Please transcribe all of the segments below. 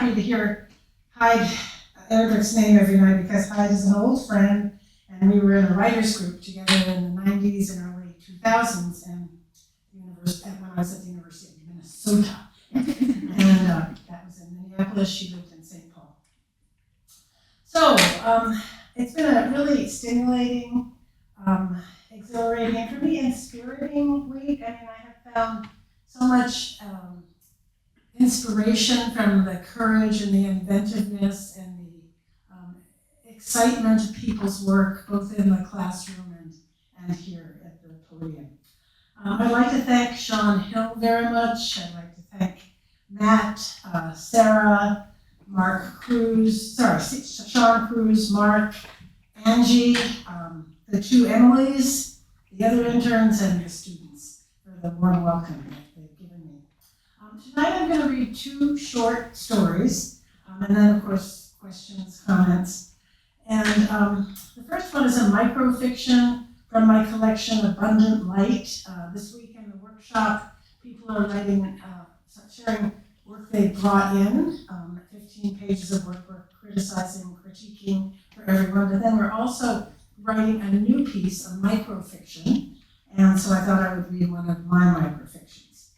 happy to hear Hyde Erdrich's name every night because Hyde is an old friend, and we were in a writers group together in the 90s and early 2000s, and when I was at the University of Minnesota. And that was in Minneapolis. She lived in St. Paul. So it's been a really stimulating, exhilarating, and for me, inspiriting week. I mean, I have found so much inspiration from the courage and the inventiveness and the excitement of people's work, both in the classroom and here at the podium. I'd like to thank Sean Hill very much. I'd like to thank Matt, Sarah, Sean Cruz, Mark, Angie, the two Emilys, the other interns, and the students for the warm welcome that they've given me. Tonight I'm going to read two short stories, and then of course questions, comments. And the first one is a microfiction from my collection, Abundant Light. This week in the workshop, people are sharing work they brought in, 15 pages of work we're criticizing, critiquing for everyone, but then we're also writing a new piece, a microfiction, and so I thought I would read one of my microfictions.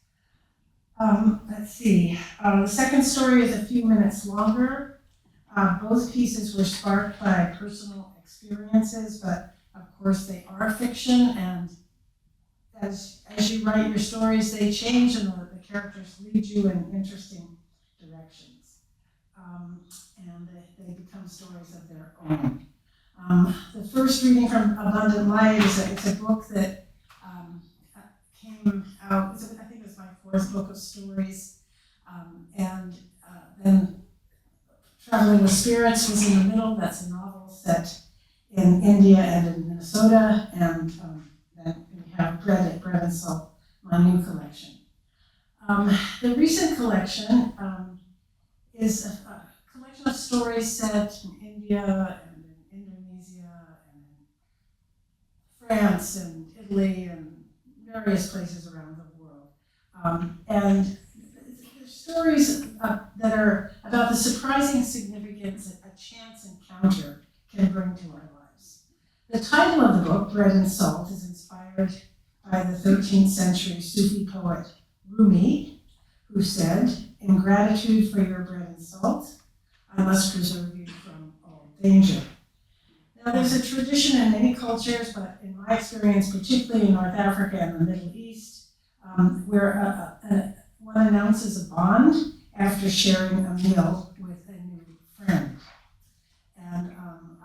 Let's see, the second story is a few minutes longer. Both pieces were sparked by personal experiences, but of course they are fiction, and as you write your stories, they change and the characters lead you in interesting directions. And they become stories of their own. The first reading from Abundant Light it's a book that came out, I think it was my fourth book of stories, and then Traveling with Spirits was in the middle. That's a novel set in India and in Minnesota, and then we have Bread and Salt, my new collection. The recent collection is a collection of stories set in India and in Indonesia and in France and Italy and various places around the world. And the stories that are about the surprising significance that a chance encounter can bring to our lives. The title of the book, Bread and Salt, is inspired by the 13th century Sufi poet Rumi, who said, "In gratitude for your bread and salt, I must preserve you from all danger." Now, there's a tradition in many cultures, but in my experience, particularly in North Africa and the Middle East, where one announces a bond after sharing a meal with a new friend. And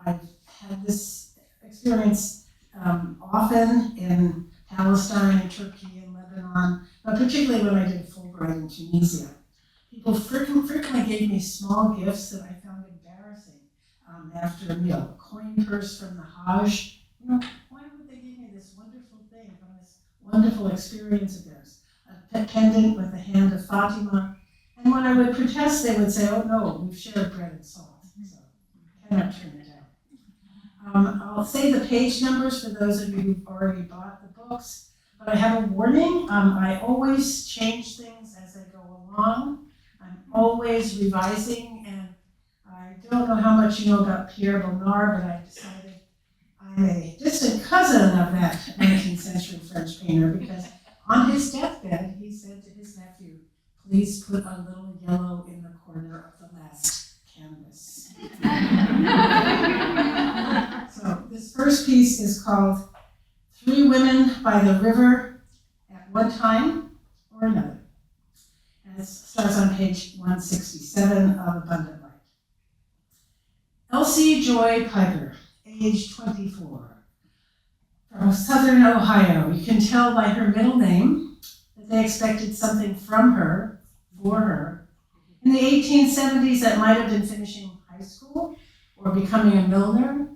I've had this experience often in Palestine and Turkey and Lebanon, but particularly when I did Fulbright in Tunisia. People frequently gave me small gifts that I found embarrassing after a meal. A coin purse from the Hajj. Why would they give me this wonderful thing from this wonderful experience of theirs? A pendant with the hand of Fatima. And when I would protest, they would say, "Oh no, we've shared bread and salt, so cannot turn it down." I'll say the page numbers for those of you who've already bought the books, but I have a warning. I always change things as I go along. I'm always revising, and I don't know how much you know about Pierre Bonnard, but I've decided I'm a distant cousin of that 19th century French painter, because on his deathbed, he said to his nephew, "Please put a little yellow in the corner of the last canvas." So this first piece is called Three Women by the River at One Time or Another. And it starts on page 167 of Abundant Light. Elsie Joy Piper, age 24, from southern Ohio. You can tell by her middle name that they expected something from her, for her. In the 1870s, that might have been finishing high school or becoming a milliner.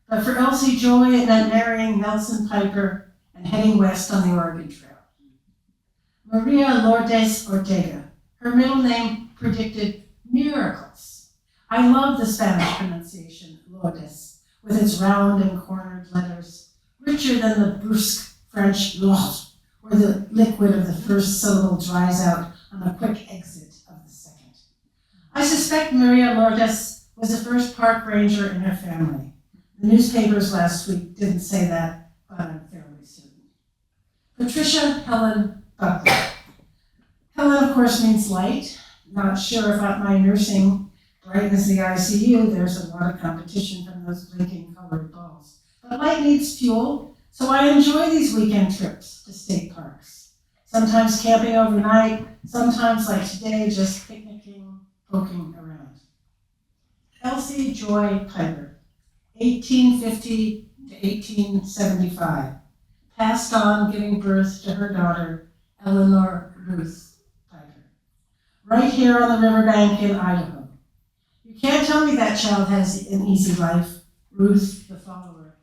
But for Elsie Joy, it meant marrying Nelson Piper and heading west on the Oregon Trail. Maria Lourdes Ortega, her middle name predicted miracles. I love the Spanish pronunciation, Lourdes, with its round and cornered letters, richer than the brusque French Lourdes, where the liquid of the first syllable dries out on a quick exit of the second. I suspect suspect Maria Lourdes was the first park ranger in her family. The newspapers last week didn't say that, but I'm fairly certain. Patricia Helen Buckley. Helen, of course, means light. Not sure if at my nursing brightens the ICU, there's a lot of competition from those blinking colored balls. But light needs fuel, so I enjoy these weekend trips to state parks. Sometimes camping overnight, sometimes like today, just picnicking, poking around. Elsie Joy Piper, 1850 to 1875, passed on giving birth to her daughter, Eleanor Ruth Piper, right here on the riverbank in Idaho. You can't tell me that child has an easy life, Ruth the follower.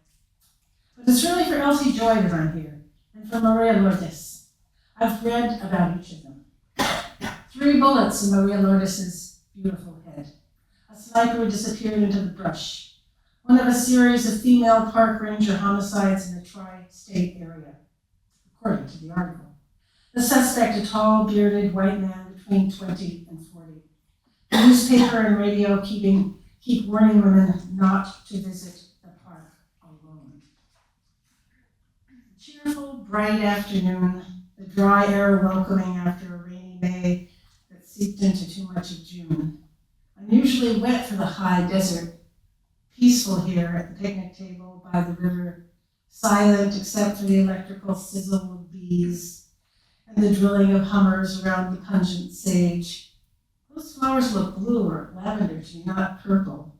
But it's really for Elsie Joy that I'm here, and for Maria Lourdes. I've read about each of them. 3 bullets in Maria Lourdes's beautiful head. A sniper disappeared into the brush. One of a series of female park ranger homicides in the tri-state area, according to the article. The suspect, a tall, bearded white man between 20 and 40. The newspaper and radio keep warning women not to visit the park alone. Cheerful, bright afternoon, the dry air welcoming after a rainy May that seeped into too much of June. Unusually wet for the high desert. Peaceful here at the picnic table by the river, silent except for the electrical sizzle of bees and the drilling of hummers around the pungent sage. Those flowers look blue or lavender to me, not purple.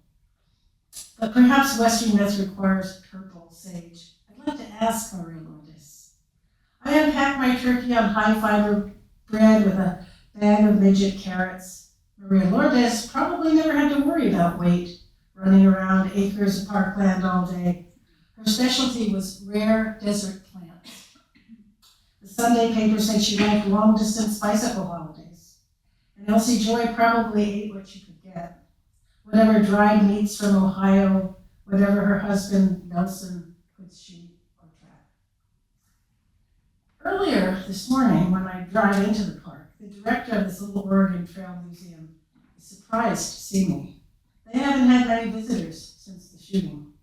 But perhaps Western myth requires purple sage. I'd like to ask Maria Lourdes. I unpack my turkey on high-fiber bread with a bag of midget carrots. Maria Lourdes probably never had to worry about weight, running around acres of parkland all day. Her specialty was rare desert plants. The Sunday paper said she liked long-distance bicycle holidays. And Elsie Joy probably ate what she could get. Whatever dried meats from Ohio, whatever her husband, Nelson, could shoot or track. Earlier this morning, when I drive into the park, the director of this little Oregon Trail Museum is surprised to see me. They haven't had many visitors since the shooting.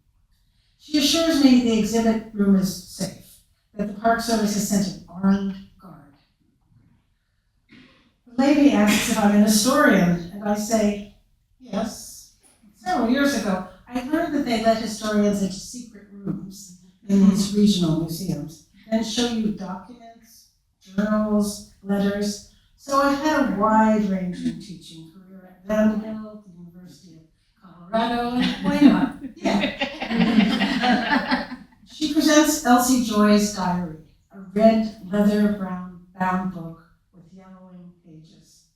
She assures me the exhibit room is safe, that the Park Service has sent an armed guard. The lady asks if I'm an historian, and I say, yes. Several years ago, I learned that they let historians into secret rooms in these regional museums, and show you documents, journals, letters. So I've had a wide-ranging teaching career at Vanderbilt, the University of Colorado, and why not? Yeah. She presents Elsie Joy's diary, a red leather bound book with yellowing pages.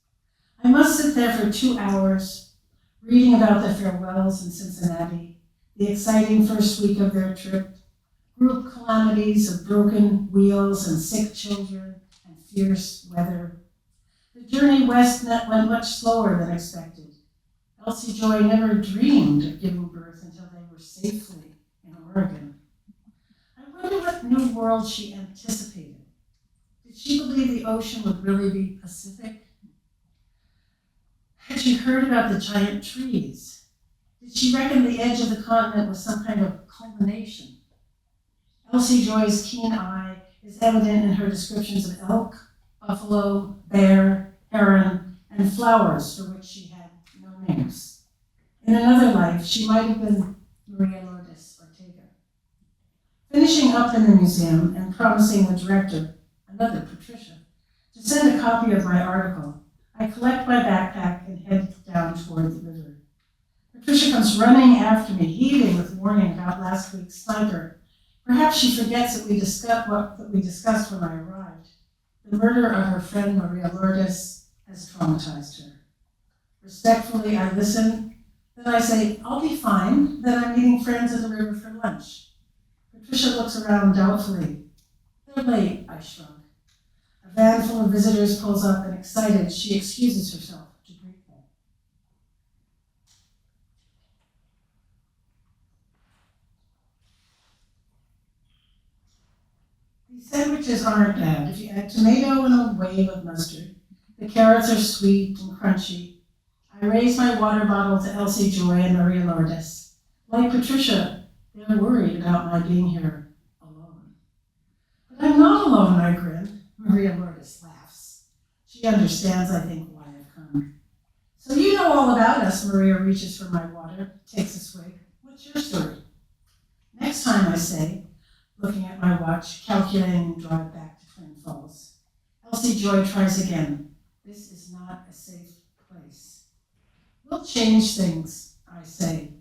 I must sit there for 2 hours, reading about the farewells in Cincinnati, the exciting first week of their trip, group calamities of broken wheels and sick children and fierce weather. The journey west went much slower than expected. Elsie Joy never dreamed of giving birth until they were safely in Oregon. I wonder what new world she anticipated. Did she believe the ocean would really be Pacific? Had she heard about the giant trees? Did she reckon the edge of the continent was some kind of culmination? Elsie Joy's keen eye is evident in her descriptions of elk, buffalo, bear, heron, and flowers for which she had no names. In another life, she might have been Maria Lourdes Ortega. Finishing up in the museum and promising the director, another Patricia, to send a copy of my article, I collect my backpack and head down toward the river. Patricia comes running after me, heaving with warning about last week's sniper. Perhaps she forgets that we discussed when I arrived. The murder of her friend Maria Lourdes has traumatized her. Respectfully, I listen. Then I say, I'll be fine. Then I'm meeting friends at the river for lunch. Patricia looks around doubtfully. They're late, I shrug. A van full of visitors pulls up, and excited, she excuses herself to greet them. These sandwiches aren't bad. If you add tomato and a wave of mustard, the carrots are sweet and crunchy. I raise my water bottle to Elsie Joy and Maria Lourdes. Like Patricia, they're worried about my being here alone. But I'm not alone, I grin. Maria Lourdes laughs. She understands, I think, why I've come. So you know all about us. Maria reaches for my water, takes a swig. What's your story? Next time, I say, looking at my watch, calculating the drive back to Twin Falls. Elsie Joy tries again. This is not a safe place. We'll change things, I say,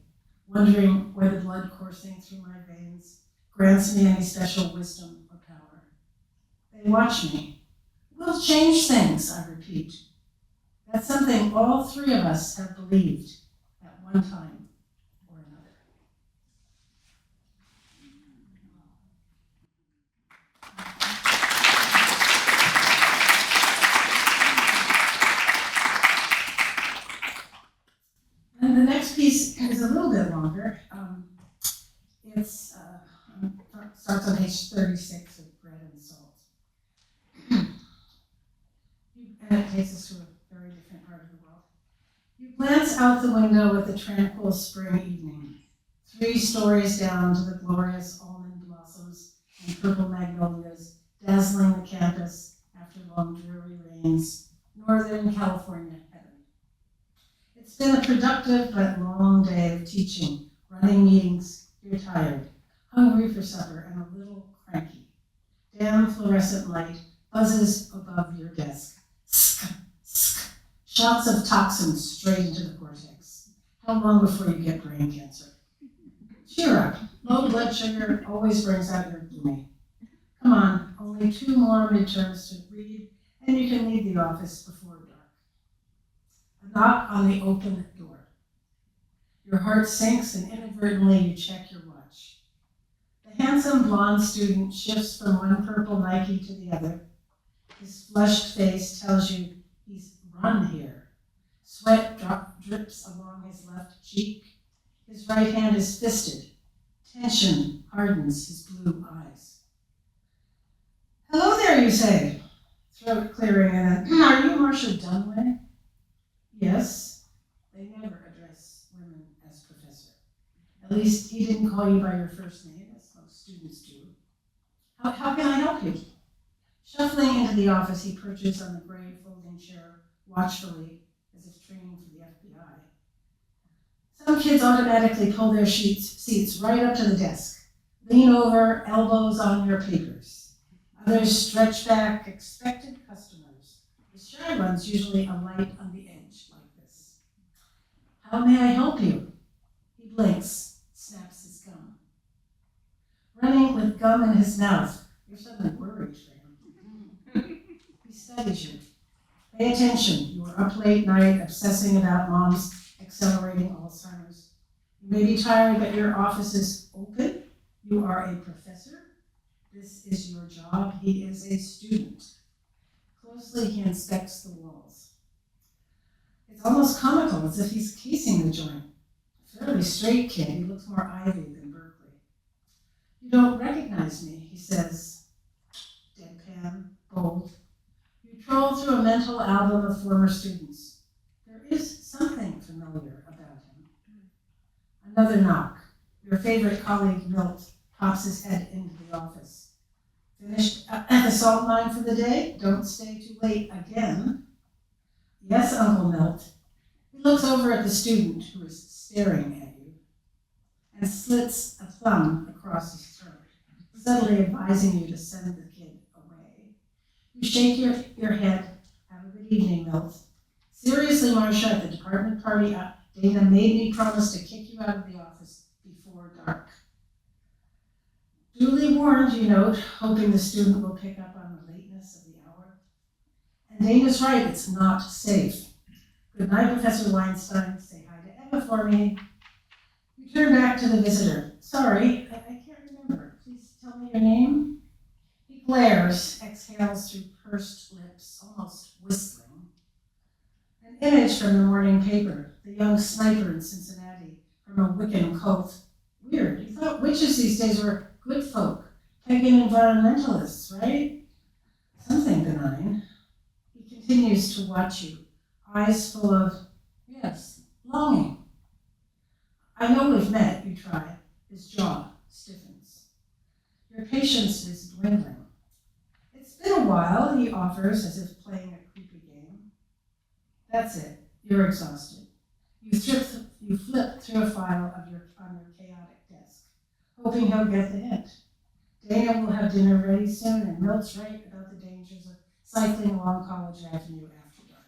wondering where the blood coursing through my veins grants me any special wisdom or power. They watch me. We'll change things, I repeat. That's something all three of us have believed at one time or another. And the next piece is a little bit longer. It starts on page 36 of Bread and Salt. And it takes us to a very different part of the world. You glance out the window at the tranquil spring evening, 3 stories down to the glorious almond blossoms and purple magnolias dazzling the campus after long dreary rains, Northern California heaven. It's been a productive but long day of teaching, running meetings. You're tired, hungry for supper, and a little cranky. Damn fluorescent light buzzes above your desk. Shots of toxins straight into the cortex. How long before you get brain cancer? Cheer up. Low blood sugar always brings out your gloomy. Come on, only 2 more midterms to read, and you can leave the office before dark. A knock on the open door. Your heart sinks, and inadvertently you check your watch. The handsome blonde student shifts from one purple Nike to the other. His flushed face tells you he's run here. Sweat drips along his left cheek. His right hand is fisted. Tension hardens his blue eyes. Hello there, you say, throat clearing, and then, are you Marcia Dunway? Yes. They never address women as professor. At least he didn't call you by your first name, as most students do. How can I help you? Shuffling into the office, he perches on the gray folding chair watchfully, as if training for the FBI. Some kids automatically pull their seats right up to the desk, lean over, elbows on your papers. Others stretch back, expected customers. The shy ones usually alight on the edge like this. How may I help you? He blinks, snaps his gum. Running with gum in his mouth, you're suddenly worried for him. He studies you. Pay attention. You were up late night obsessing about mom's accelerating Alzheimer's. You may be tired, but your office is open. You are a professor. This is your job. He is a student. Closely, he inspects the walls. It's almost comical, as if he's casing the joint. Fairly straight kid. He looks more Ivy than Berkeley. You don't recognize me, he says, deadpan, bold. You troll through a mental album of former students. There is something familiar about him. Another knock. Your favorite colleague, Milt, pops his head into the office. Finished at the salt mine for the day? Don't stay too late again. Yes, Uncle Milt. He looks over at the student who is staring at you and slits a thumb across his throat, subtly advising you to send the kid away. You shake your head. Have a good evening, Milt. Seriously, Marcia, at the department party, Dana made me promise to kick you out of the office before dark. Duly warned, you note, hoping the student will pick up on the lateness of the hour. And Dana's right, it's not safe. Good night, Professor Weinstein. Say hi to Emma for me. You turn back to the visitor. Sorry, I can't remember. Please tell me your name. He glares, exhales through pursed lips, almost whistling. An image from the morning paper, the young sniper in Cincinnati, from a Wiccan cult. Weird, you thought witches these days were good folk, pagan environmentalists, right? Something benign. He continues to watch you, eyes full of, Yes, longing. I know we've met, you try. His jaw stiffens. Your patience is dwindling. It's been a while, he offers, as if playing a creepy game. That's it. You're exhausted. You flip through a file on your chaotic desk, hoping he'll get the hint. Dana will have dinner ready soon, and Milt's right about the dangers of cycling along College Avenue after dark.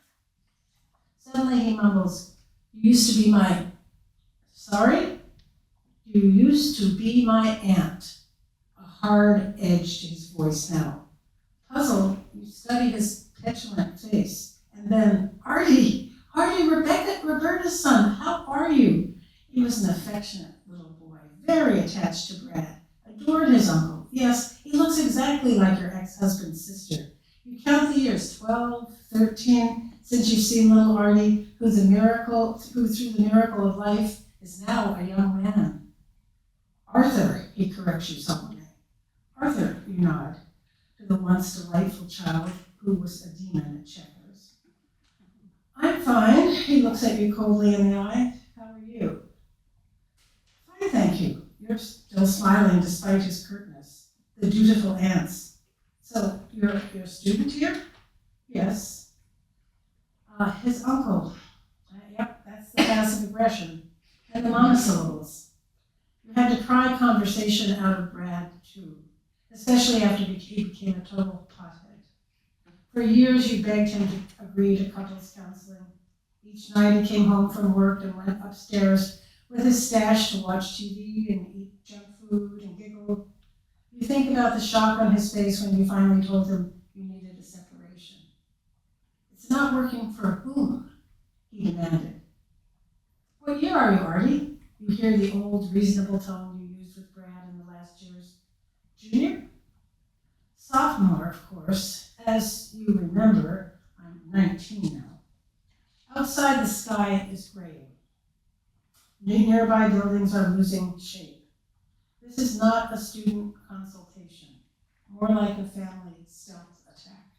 Suddenly he mumbles, "You used to be my..." Sorry? "You used to be my aunt." A hard edge to his voice now. Puzzled, you study his petulant face, and then, Artie, Roberta's son, how are you?" He was an affectionate little boy, very attached to Brad, adored his uncle. Yes, he looks exactly like your ex-husband's sister. You count the years, 12, 13, since you've seen little Artie, who through the miracle of life is now a young man. "Arthur," he corrects you solemnly. "Arthur," you nod, to the once delightful child who was a demon at checkers. "I'm fine," he looks at you coldly in the eye. "How are you?" "Fine, thank you." You're still smiling despite his curtness. The dutiful aunts. "So, you're a student here?" "Yes." His uncle. Yep, that's the passive aggression. And the monosyllables. You had to pry conversation out of Brad, too, especially after he became a total pothead. For years, you begged him to agree to couples counseling. Each night he came home from work and went upstairs with his stash to watch TV and eat junk food and giggle. You think about the shock on his face when you finally told him you needed a separation. "It's not working for whom?" he demanded. "What year are you, Artie?" You hear the old, reasonable tone you used with Brad in the last years. "Junior?" "Sophomore, of course. As you remember, I'm 19 now." Outside, the sky is graying. Nearby buildings are losing shape. This is not a student consultation, more like a family stealth attack.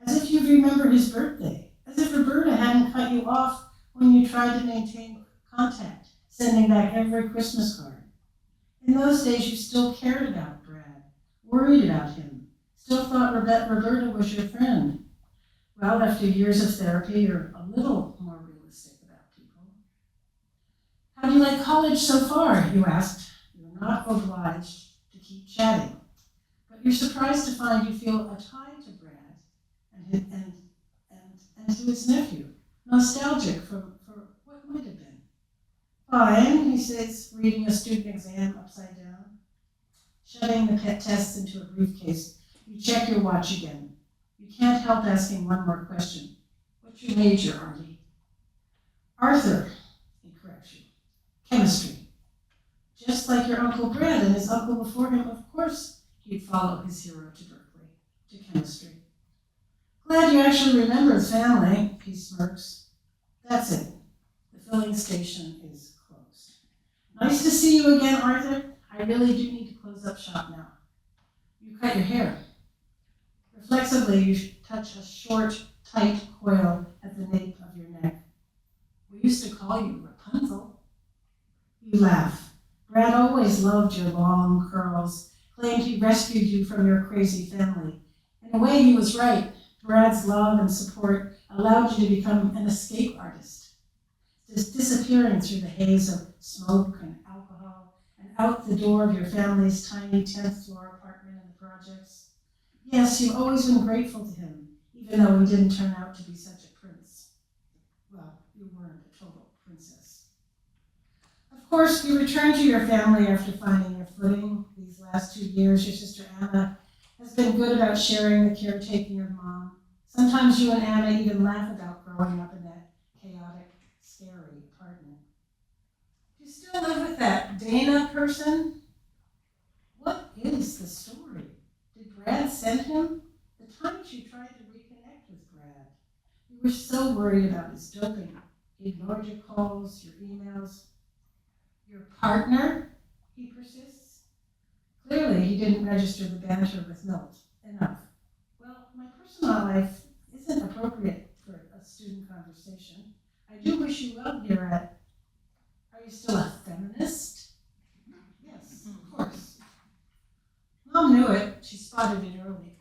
As if you'd remember his birthday, as if Roberta hadn't cut you off when you tried to maintain contact, sending back every Christmas card. In those days, you still cared about Brad, worried about him, still thought Roberta was your friend. Well, after years of therapy, you're a little more realistic about people. "How do you like college so far?" you asked. You're not obliged to keep chatting, but you're surprised to find you feel a tie to Brad and to his nephew, nostalgic for what might have been. "Fine," he says, reading a student exam upside down. Shoving the pet tests into a briefcase, you check your watch again. You can't help asking one more question. "What's your major, Artie?" "Arthur," he corrects you. "Chemistry." Just like your Uncle Brad and his uncle before him, of course he'd follow his hero to Berkeley, to chemistry. "Glad you actually remember the family," he smirks. "That's it. The filling station is closed." "Nice to see you again, Arthur. I really do need to close up shop now." You cut your hair. Reflexively, you touch a short, tight coil at the nape of your neck. "We used to call you Rapunzel." You laugh. Brad always loved your long curls, claimed he rescued you from your crazy family. In a way, he was right. Brad's love and support allowed you to become an escape artist, just disappearing through the haze of smoke and alcohol and out the door of your family's tiny 10th floor apartment in the projects. Yes, you've always been grateful to him, even though he didn't turn out to be such a prince. Well, you weren't a total princess. Of course, you returned to your family after finding your footing. These last 2 years, your sister Anna has been good about sharing the caretaking of Mom. Sometimes you and Anna even laugh about growing up in that chaotic, scary apartment. "Do you still live with that Dana person?" What is the story? Did Brad send him? The times you tried to reconnect with Brad. You were so worried about his doping. He ignored your calls, your emails. "Your partner?" he persists. Clearly, he didn't register the banter with Milt enough. "Well, my personal life isn't appropriate for a student conversation. I do wish you well here at, are you still a feminist? Yes, of course. Mom knew it, she spotted it early.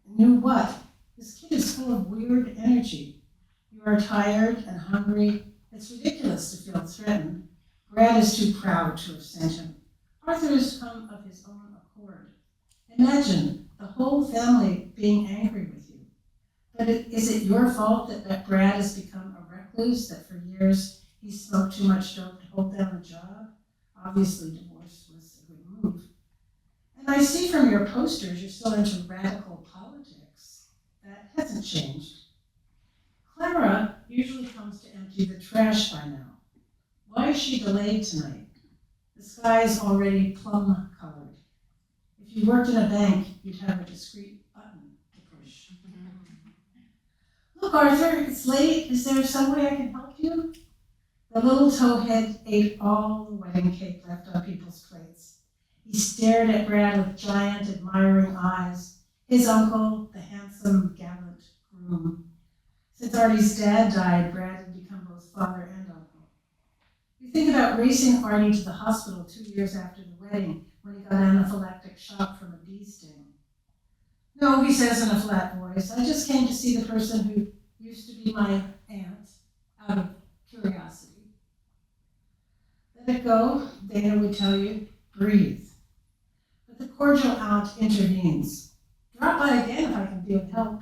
Knew what? This kid is full of weird energy. You are tired and hungry. It's ridiculous to feel threatened. Brad is too proud to have sent him. Arthur has come of his own accord. Imagine the whole family being angry with you. But is it your fault that Brad has become a recluse, that for years he smoked too much dope to hold down a job? Obviously, divorce was a good move. And I see from your posters you're still into radical politics. That hasn't changed. Clara usually comes to empty the trash by now. Why is she delayed tonight? The sky is already plum-colored. If you worked in a bank, you'd have a discreet button to push. Look, Arthur, it's late. Is there some way I can help you? The little towhead ate all the wedding cake left on people's plates. He stared at Brad with giant, admiring eyes. His uncle, the handsome, gallant groom. Since Artie's dad died, Brad had become both father and uncle. You think about racing Artie to the hospital 2 years after the wedding when he got anaphylactic shock from a bee sting. No, he says in a flat voice, I just came to see the person who used to be my aunt out of curiosity. Let it go, Dana would tell you, breathe. But the cordial aunt intervenes. Drop by again if I can be of help.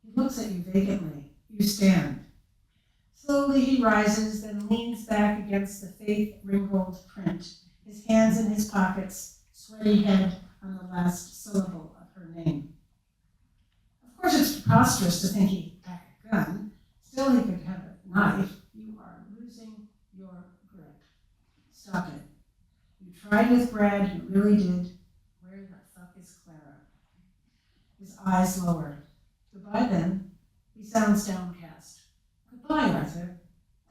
He looks at you vacantly. You stand. Slowly he rises, then leans back against the faith-wrinkled print, his hands in his pockets, sweaty head on the last syllable of her name. Of course it's preposterous to think he'd pack a gun. Still he could have a knife. You are losing your grip. Stop it. You tried with Brad, you really did. Where the fuck is Clara? His eyes lower. Goodbye then. He sounds downcast. Goodbye, Arthur.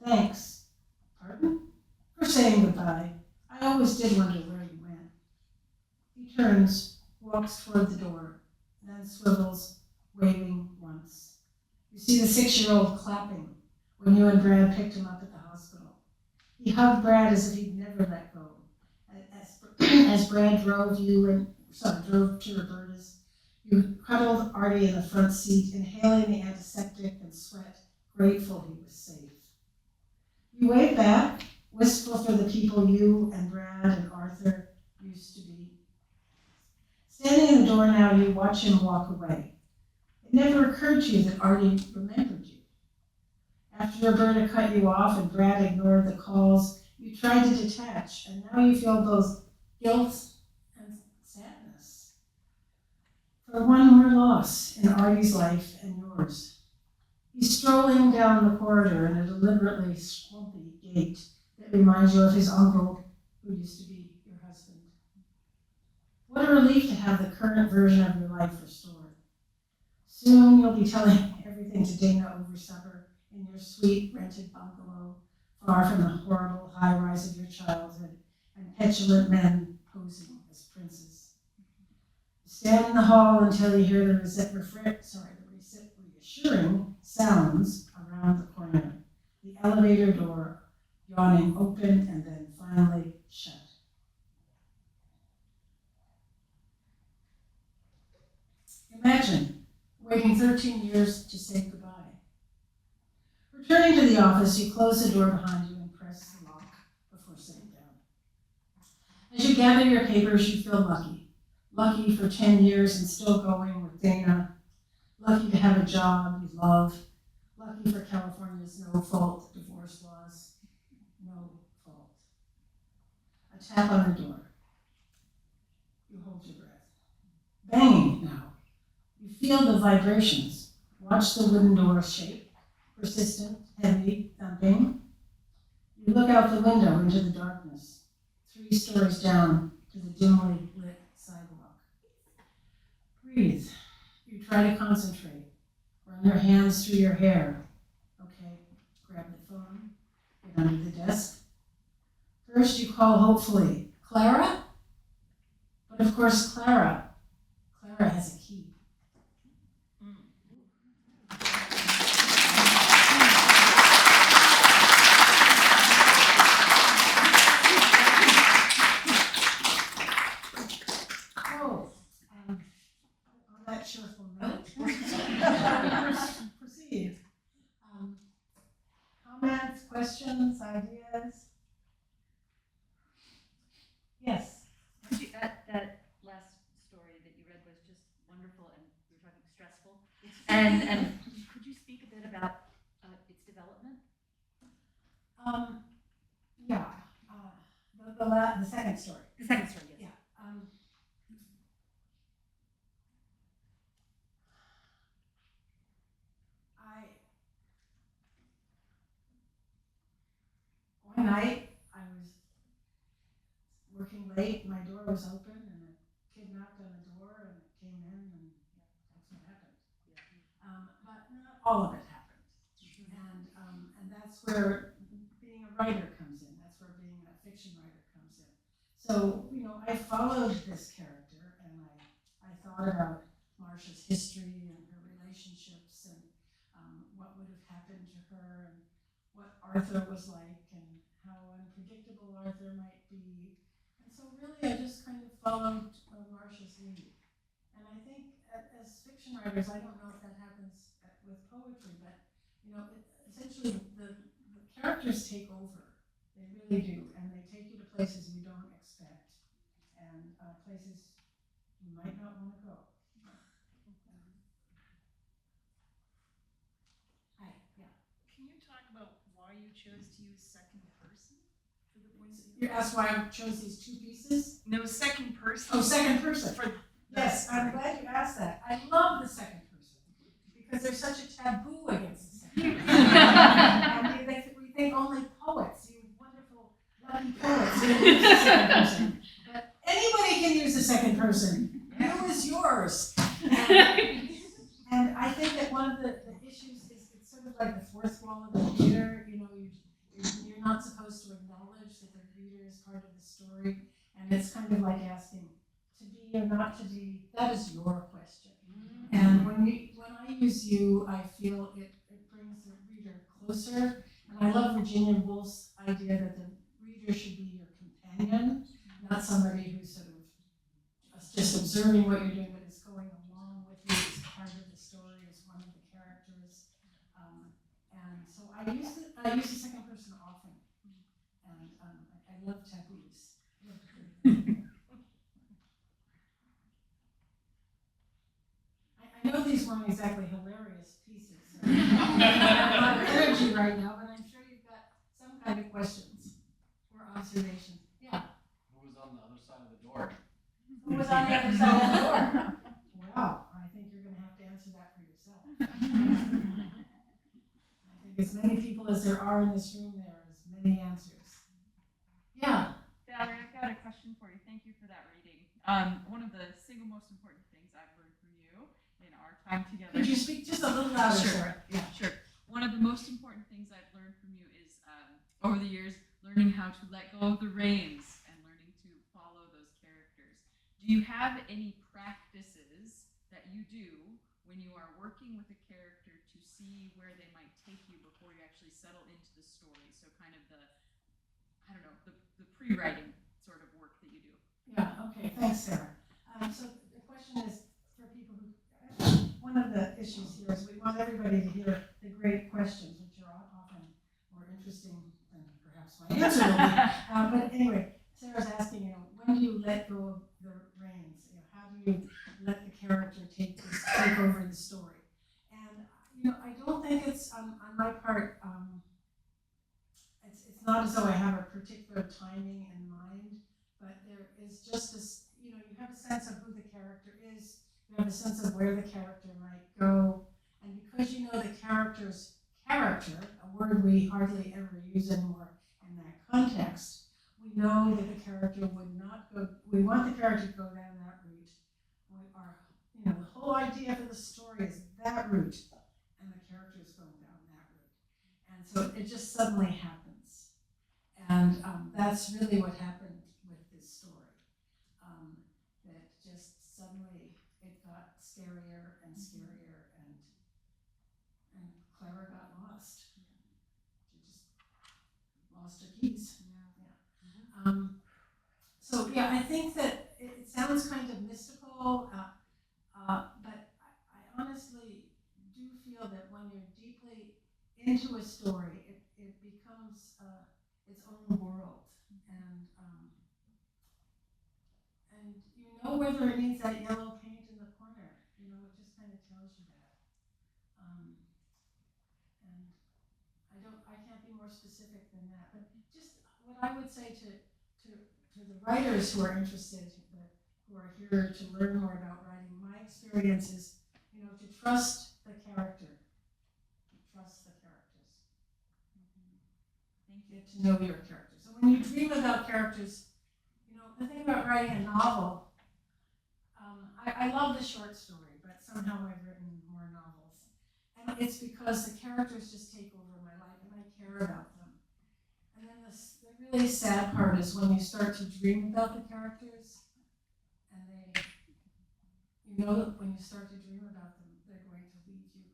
Thanks. Pardon? For saying goodbye. I always did wonder where you went. He turns, walks toward the door, then swivels, waving once. You see the 6-year-old clapping when you and Brad picked him up at the hospital. He hugged Brad as if he'd never let go. As Brad drove to Roberta's, you cuddled Artie in the front seat, inhaling the antiseptic and sweat, grateful he was safe. You waved back, wistful for the people you and Brad and Arthur used to be. Standing in the door now, you watch him walk away. It never occurred to you that Artie remembered you. After Roberta cut you off and Brad ignored the calls, you tried to detach, and now you feel both guilt and sadness for one more loss in Artie's life and yours. He's strolling down the corridor in a deliberately swampy gait that reminds you of his uncle who used to be your husband. What a relief to have the current version of your life restored. Soon you'll be telling everything to Dana over supper in your sweet rented bungalow, far from the horrible high-rise of your childhood and petulant men posing as princes. Stand in the hall until you hear the reassuring sounds around the corner, the elevator door yawning open and then finally shut. Imagine waiting 13 years to say goodbye. Returning to the office, you close the door behind you and press the lock before sitting down. As you gather your papers, you feel lucky. Lucky for 10 years and still going with Dana. Lucky to have a job you love. Lucky for California's no-fault divorce laws. No fault. A tap on the door. You hold your breath. Banging now. You feel the vibrations. Watch the wooden door shake. Persistent, heavy thumping. You look out the window into the darkness, 3 stories down to the dimly lit sidewalk. Breathe. You try to concentrate. Run your hands through your hair. Okay, grab the phone, get under the desk. First you call hopefully, Clara? But of course Clara has a key. questions, ideas? Yes. That last story that you read was just wonderful, and we were talking stressful. And could you speak a bit about its development? Yeah. The second story. The second story, yes. Yeah. One night I was working late. My door was open, and a kid knocked on the door, and it came in, and that's what happened. But not all of it happened, and that's where being a writer comes in. That's where being a fiction writer comes in. So I followed this character, and I thought about Marcia's history and her relationships, and what would have happened to her, and what Arthur was like, and how unpredictable Arthur might be. And so really I just kind of followed Marcia's lead. And I think as fiction writers, I don't know if that happens with poetry, but essentially the characters take over. They really do, and they take you to places you don't expect, and places you might not want to go. Hi, yeah. Can you talk about why you chose to use second person for the point of view? You asked why I chose these two pieces? No, second person. Oh, second person. For Yes, I'm glad you asked that. I love the second person because there's such a taboo against the second person. And we think only poets, you wonderful, lucky poets, can use the second person. But anybody can use the second person. You is yours. And I think that one of the issues is it's sort of like the fourth wall of the theater. You're not supposed to acknowledge that the reader is part of the story, and it's kind of like asking to be or not to be. That is your question. And when I use you, I feel it brings the reader closer. And I love Virginia Woolf's idea that the reader should be your companion, not somebody who's sort of just observing what you're doing, but is going along with you as part of the story, as one of the characters. And so I use the second person often, and I love taboos. I know these weren't exactly hilarious pieces. So I have a lot of energy right now, but I'm sure you've got some kind of questions or observations. Yeah. Who was on the other side of the door? Who was on the other side of the door? Well, I think you're going to have to answer that for yourself. I think as many people as there are in this room, there are as many answers. Yeah. Valerie, I've got a question for you. Thank you for that reading. One of the single most important things I've learned from you in our time together. Could you speak just a little louder? Sure. Sarah? Yeah. Sure. One of the most important things I've learned from you is over the years learning how to let go of the reins and learning to follow those characters. Do you have any practices that you do when you are working with a character to see where they might take you before you actually settle into the story? So kind of the pre-writing sort of work that you do. Yeah, okay, thanks, Sarah. So the question is for people who, one of the issues here is we want everybody to hear the great questions, which are often more interesting than perhaps my answer will be. But anyway, Sarah's asking, when do you let go of the reins? How do you let the character take over the story? And, I don't think it's, on my part, it's not as though I have a particular timing in mind, but there is just this, you have a sense of who the character is, you have a sense of where the character might go, and because you know the character's character, a word we hardly ever use anymore in that context, we know that the character would not go, we want the character to go down that route. The whole idea for the story is that route, and the character is going down that route. And so it just suddenly happens. And that's really what happened with this story. That just suddenly it got scarier and scarier, and Clara got lost. She just lost her keys. Yeah. So yeah, I think that it sounds kind of mystical, but I honestly do feel that when you're deeply into a story, it becomes becomes its own world, and you know whether it needs that yellow paint in the corner. You know, it just kind of tells you that. And I can't be more specific than that. But just what I would say to the writers who are interested, who are here to learn more about writing, my experience is, you know, to trust the character, to trust the characters. Thank you. Get to know your characters. So when you dream about characters, you know, the thing about writing a novel, I love the short story, but somehow I've written more novels. And it's because the characters just take over my life and I care about them. And then the really sad part is when you start to dream about the characters, and you know that when you start to dream about them, they're going to leave you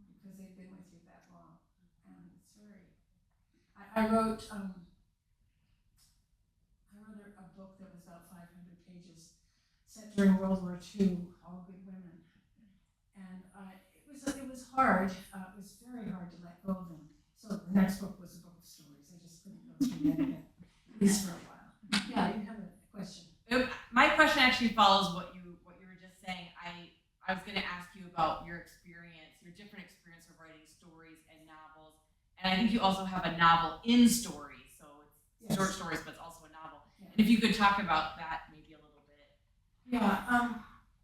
because they've been with you that long. And it's very, I wrote a book that was about 500 pages, set during World War II, all good women. And it was hard. It was very hard to let go of them. So the next book was a book of stories. I just couldn't go through that again, at least for a while. Yeah, you have a question. My question actually follows what you were just saying. I was going to ask you about your experience, your different experience of writing stories and novels, and I think you also have a novel in stories, so it's short stories, but it's also a novel. Yeah. And if you could talk about that maybe a little bit. Yeah.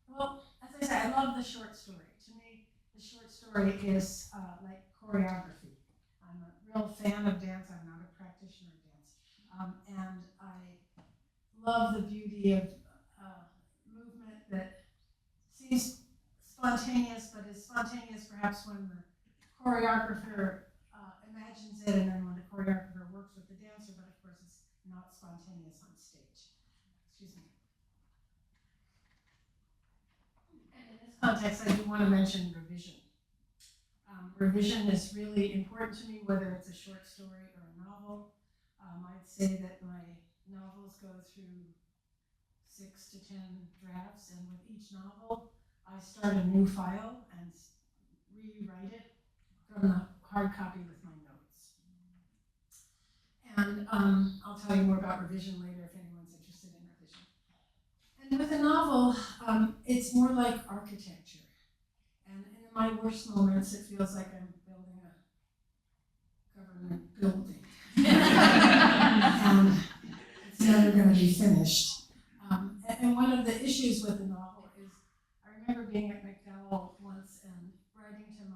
Well, as I said, I love the short story. To me, the short story is like choreography. I'm a real fan of dance. I'm not a practitioner of dance, and I love the beauty of movement that seems spontaneous, but is spontaneous perhaps when the choreographer imagines it, and then when the choreographer works with the dancer, but of course it's not spontaneous on stage. Excuse me. And in this context, I do want to mention revision. Revision is really important to me, whether it's a short story or a novel. I'd say that my novels go through 6 to 10 drafts, and with each novel, I start a new file and rewrite it from the hard copy with my notes. And I'll tell you more about revision later if anyone's interested in revision. And with a novel, it's more like architecture. And in my worst moments, it feels like I'm building a government building. And it's never going to be finished. And one of the issues with the novel is, I remember being at McDowell once and writing to a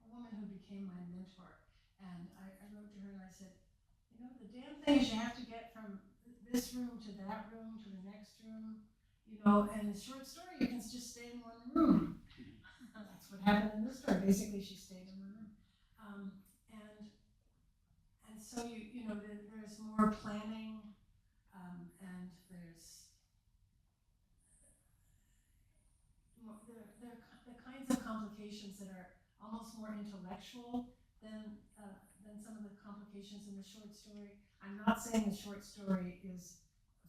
woman who became my mentor. And I wrote to her and I said, you know, the damn thing is you have to get from this room to that room to the next room, you know, and the short story, you can just stay in one room. That's what happened in this story. Basically, she stayed in one room. And so, you know, there's more planning, and there's the kinds of complications that are almost more intellectual than some of the complications in the short story. I'm not saying the short story is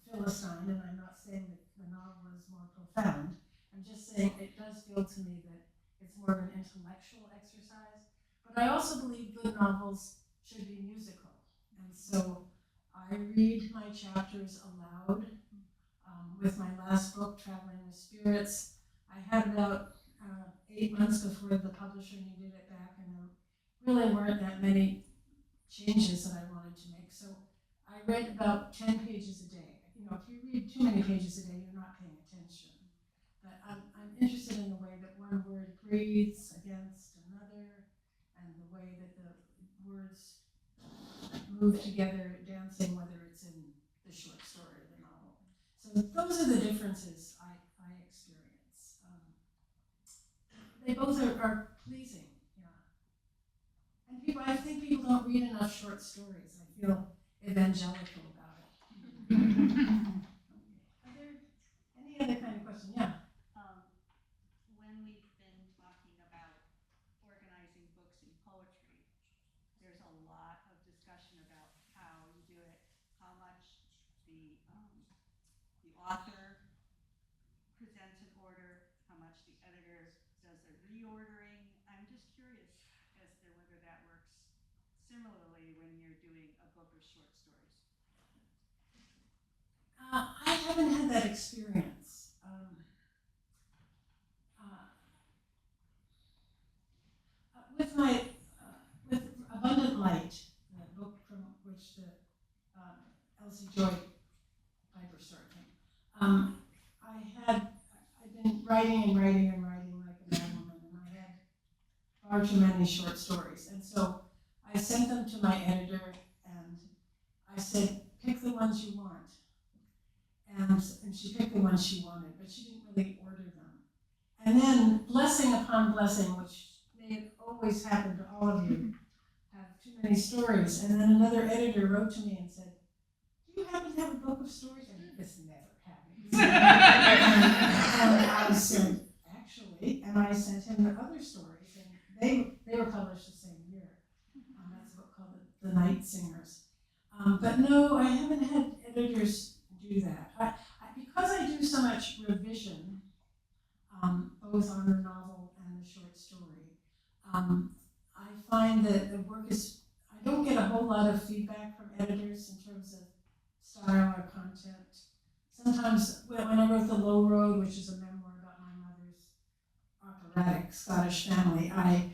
Philistine, and I'm not saying that the novel is more profound. I'm just saying it does feel to me that it's more of an intellectual exercise. But I also believe good novels should be musical. And so I read my chapters aloud. With my last book, Traveling with Spirits, I had about 8 months before the publisher needed it back, and there really weren't that many changes that I wanted to make. So I read about 10 pages a day. You know, if you read too many pages a day, you're not paying attention. But I'm interested in the way that one word breathes against another, and the way that the words move together, dancing, whether it's in the short story or the novel. So those are the differences I experience. They both are pleasing, yeah. And I think people don't read enough short stories. I feel evangelical about it. Are there any other kind of question? Yeah. When we've been talking about organizing books in poetry, there's a lot of discussion about how you do it, how much the author presents an order, how much the editor does a reordering. I'm just curious as to whether that works similarly doing a book of short stories? I haven't had that experience. With my with Abundant Light, the book from which the Elsie Joy Piper story came, I'd been writing and writing and writing like a mad woman, and I had far too many short stories, and so I sent them to my editor, and I said, pick the ones you want, and she picked the ones she wanted, but she didn't really order them. And then blessing upon blessing, which may always happen to all of you, have too many stories. And then another editor wrote to me and said, do you happen to have a book of stories? And this never happens. and I said, actually, and I sent him the other stories, and they were published the same year. That's a book called The Night Singers. But no, I haven't had editors do that. Because I do so much revision, both on the novel and the short story, I find that the work is, I don't get a whole lot of feedback from editors in terms of style or content. Sometimes, when I wrote The Low Road, which is a memoir about my mother's operatic Scottish family, I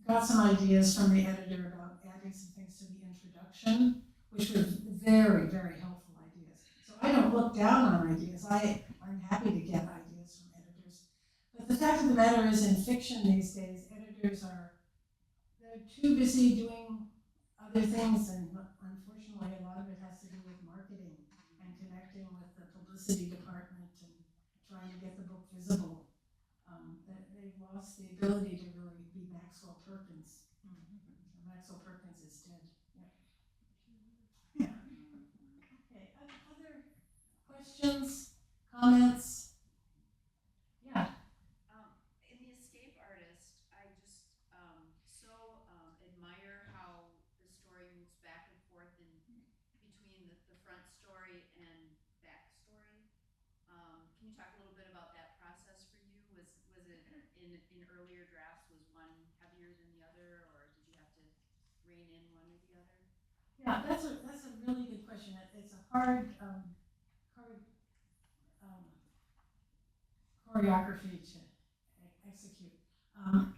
got some ideas from the editor about adding some things to the introduction, which were very, very helpful ideas. So I don't look down on ideas. I'm happy to get ideas from editors. But the fact of the matter is, in fiction these days, editors they're too busy doing other things, and unfortunately a lot of it has to do with marketing and connecting with the publicity department and trying to get the book visible. That they've lost the ability to really be Maxwell Perkins. Maxwell Perkins is dead. Yeah. Okay. Other questions, comments? Yeah. In The Escape Artist, I just so admire how the story moves back and forth between the front story and backstory. Can you talk a little bit about that process for you? Was it in earlier drafts, was one heavier than the other, or did you have to rein in one or the other? Yeah, that's a really good question. It's a hard choreography to execute.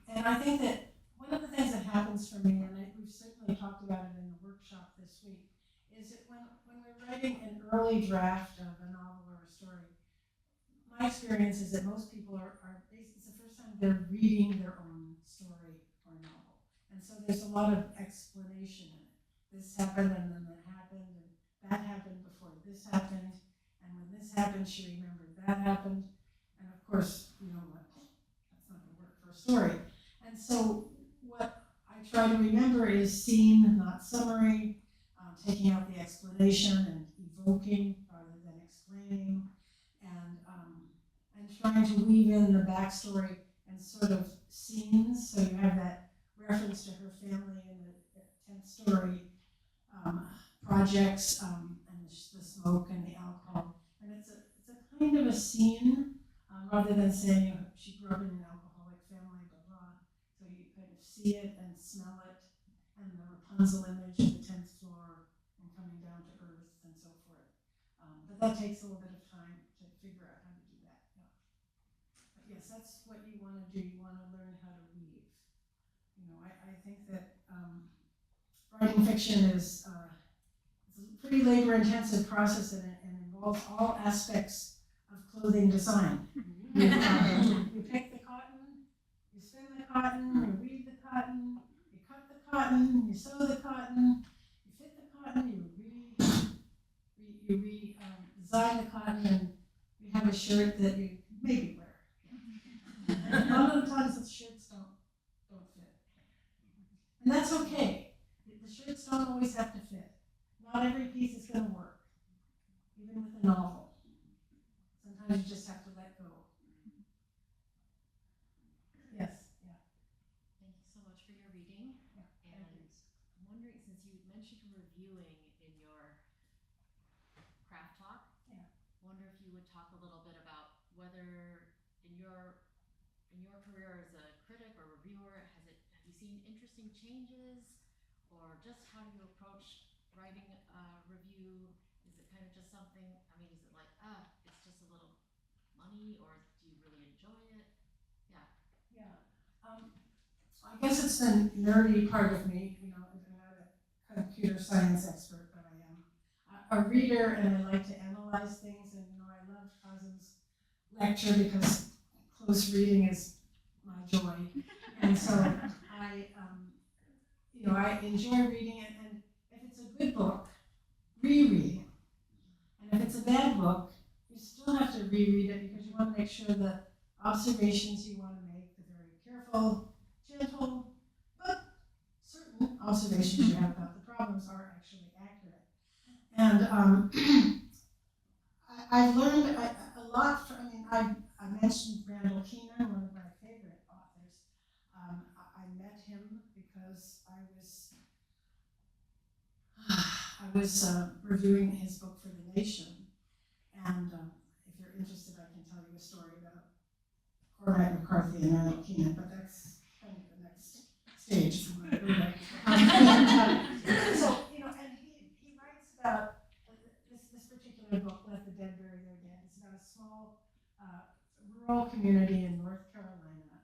And I think that one of the things that happens for me, and we've certainly talked about it in the workshop this week, is that when we're writing an early draft of a novel or a story, my experience is that most people it's the first time they're reading their own story or novel. And so there's a lot of explanation in it. This happened, and then that happened, and that happened before this happened, and when this happened, she remembered that happened. And of course, you know what, that's not going to work for a story. And so what I try to remember is scene, not summary, taking out the explanation and evoking rather than explaining, and trying to weave in the backstory and sort of scenes, so you have that reference to her family in the 10th story, projects, and the smoke and the alcohol. And it's a kind of a scene, rather than saying she grew up in an alcoholic family, blah, blah. So you kind of see it and smell it, and the Rapunzel image of the 10th floor and coming down to earth and so forth. But that takes a little bit of time to figure out how to do that. Yeah. But yes, that's what you want to do. You want to learn how to weave. You know, I think that writing fiction is it's a pretty labor-intensive process, and involves all aspects of clothing design. You pick the cotton, you spin the cotton, you weave the cotton, you cut the cotton, you sew the cotton, you fit the cotton, you design the cotton, and you have a shirt that you maybe wear. And a lot of the times the shirts don't fit. And that's okay. The shirts don't always have to fit. Not every piece is going to work, even with a novel. Sometimes you just have to let go. Yes, yeah. Thank you so much for your reading. Yeah, and I'm wondering, since you mentioned reviewing in your craft talk, wonder if you would talk a little bit about whether in your career as a critic or reviewer, have you seen interesting changes or just how do you approach writing a review? Is it kind of just something, I mean, is it like, it's just a little money, or do you really enjoy it? Yeah. I guess it's the nerdy part of me, you know, I'm not a computer science expert, but I am a reader and I like to analyze things, and you know, I loved Cosm's lecture because close reading is my joy. And so I enjoy reading it, and if it's a good book, rereading. And if it's a bad book, you still have to reread it because you want to make sure the observations you want to make, the very careful, gentle, but certain observations you have about the problems are actually accurate. And I've learned a lot I mentioned Randall Keenan, one of my favorite authors. I met him because I was reviewing his book for The Nation, and if you're interested, I can tell you a story about Cormac McCarthy and Randall Keenan, but that's kind of the next stage from my career. So, you know, and he writes about this particular book, Let the Dead Bury Their Dead. It's about a small rural community in North Carolina,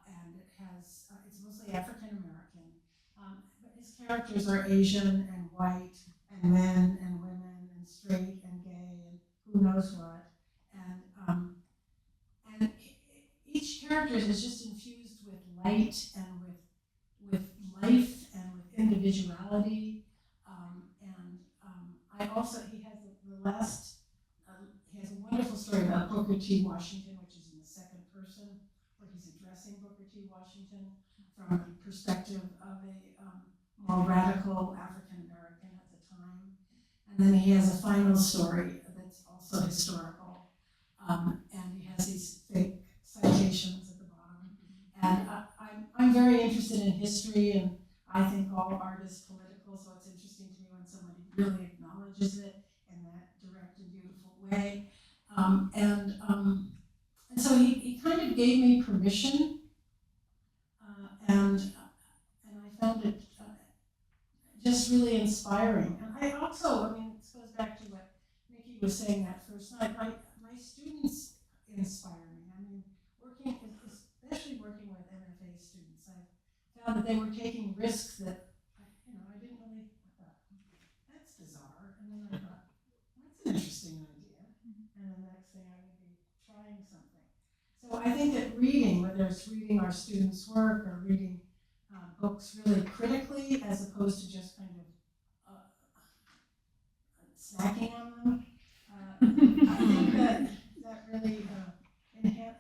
and it has, it's mostly African American, but his characters are Asian and white and men and women and straight and gay and who knows what, and each character is just infused with light and with life and with individuality, I also, he has he has a wonderful story about Booker T. Washington, which is in the second person, where he's addressing Booker T. Washington from the perspective of a more radical African American at the time. And then he has a final story that's also historical, and he has these fake citations at the bottom. And I'm very interested in history, and I think all art is political, so it's interesting to me when somebody really acknowledges it in that direct and beautiful way. And so he kind of gave me permission, and I found it just really inspiring. And I also, this goes back to what Nikki was saying that first night, my students inspire me. I mean, especially working with MFA students, I found that they were taking risks that I didn't really, I thought, that's bizarre. And then I thought, that's an interesting idea. And the next thing I would be trying something. So I think that reading, whether it's reading our students' work or reading books really critically, as opposed to just kind of snacking on them, I think that really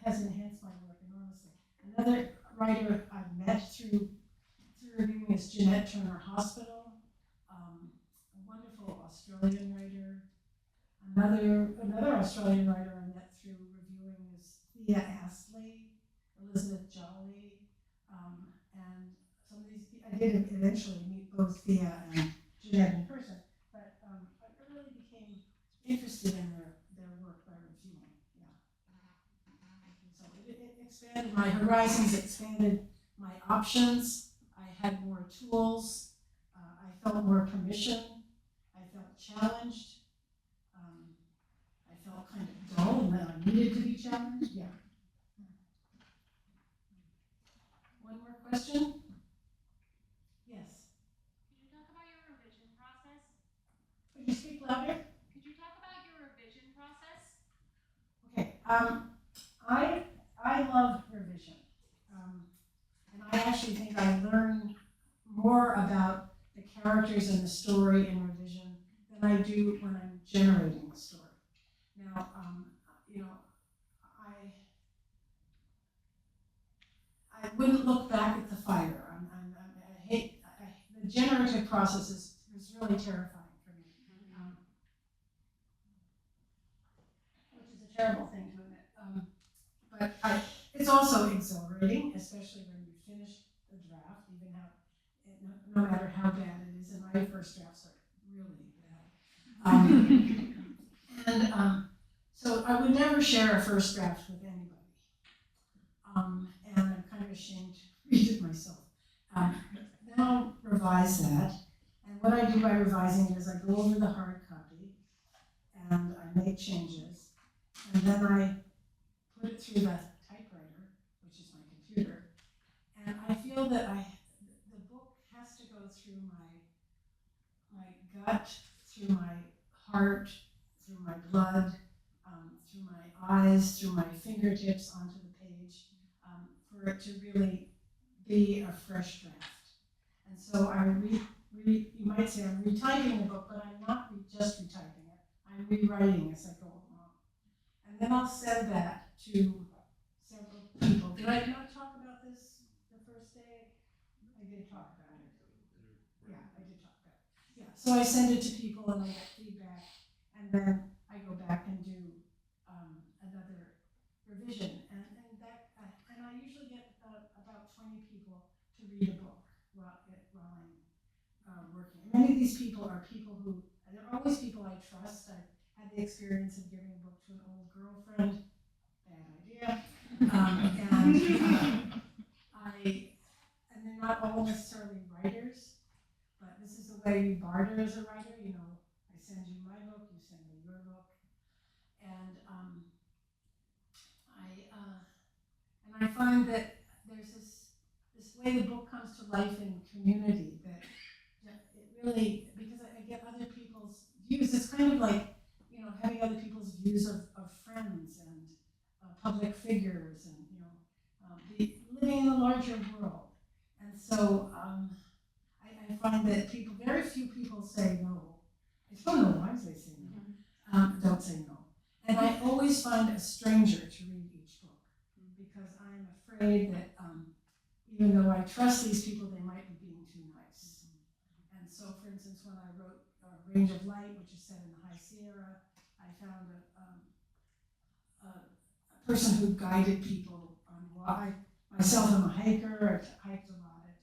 has enhanced my work enormously. Another writer I've met through reviewing is Jeanette Turner Hospital, a wonderful Australian writer. Another Australian writer I met through reviewing is Thea Astley, Elizabeth Jolly, and some of these. I did eventually meet both Thea and Jeanette in person, but I really became interested in their work by reviewing. So it expanded my horizons, expanded my options. I had more tools. I felt more permission. I felt challenged. I felt kind of dull and that I needed to be challenged. Yeah. One more question? Yes. Could you talk about your revision process? Could you speak louder? Could you talk about your revision process? Okay. I love revision. And I actually think I learn more about the characters and the story in revision than I do when I'm generating the story. Now, I wouldn't look back at the fire. The generative process is really terrifying for me, which is a terrible thing to admit. But it's also exhilarating, especially when you finish the draft, even no matter how bad it is. And my first drafts are really bad. So I would never share a first draft with anybody. And I'm kind of ashamed to read it myself. Then I'll revise revise that. And what I do by revising it is I go over the hard copy and I make changes. And then I put it through the typewriter, which is my computer. And I feel that the book has to go through my gut, through my heart, through my blood, through my eyes, through my fingertips onto the page, for it to really be a fresh draft. And so you might say I'm retyping the book, but I'm not just retyping it. I'm rewriting as I go along. And then I'll send that to several people. Did I not talk about this the first day? I did talk about it. Yeah, I did talk about it. Yeah, so I send it to people and I get feedback, and then I go back and do another revision. And I usually get about 20 people to read a book while I'm working. And many of these people are people who, they're always people I trust. I've had the experience of giving a book to an old girlfriend. Bad idea. And they're not all necessarily writers, but this is the way you barter as a writer. You know, I send you my book, you send me your book, and I find that there's this way the book comes to life in community, that it really, because I get other people's views. It's kind of like, you know, having other people's views of friends and public figures, and you know, living in a larger world. And so I find that very few people say no. I don't know why they say no. Don't say no. And I always find a stranger to read each book, because I'm afraid that even though I trust these people, they might be being too nice. And so, for instance, when I wrote Range of Light, which is set in the High Sierra, I found a person who guided people on why. Myself, I'm a hiker. I've hiked a lot at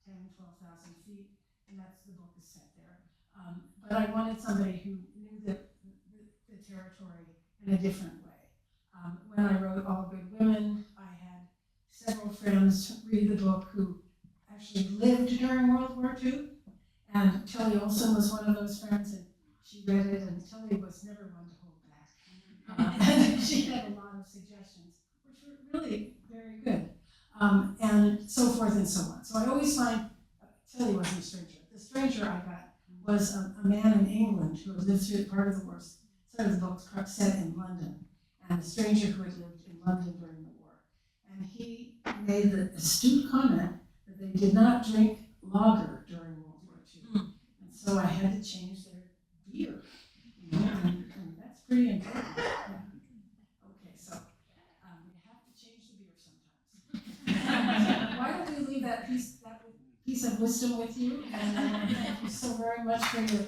10,000, 12,000 feet, and that's the book is set there. But I wanted somebody who knew the territory in a different way. When I wrote All Good Women, I had several friends read the book who actually lived during World War II, and Tilly Olson was one of those friends, and she read it, and Tilly was never one to hold back. And she had a lot of suggestions, which were really very good, and so forth and so on. So I always find, Tilly wasn't a stranger. The stranger I got was a man in England who had lived through part of the war. Some of the books set in London, and a stranger who had lived in London during the war. And he made the astute comment that they did not drink lager during World War II. And so I had to change their beer, you know, and that's pretty important. Yeah. Okay, so you have to change the beer sometimes. Why don't we leave that piece of wisdom with you? And thank you so very much for your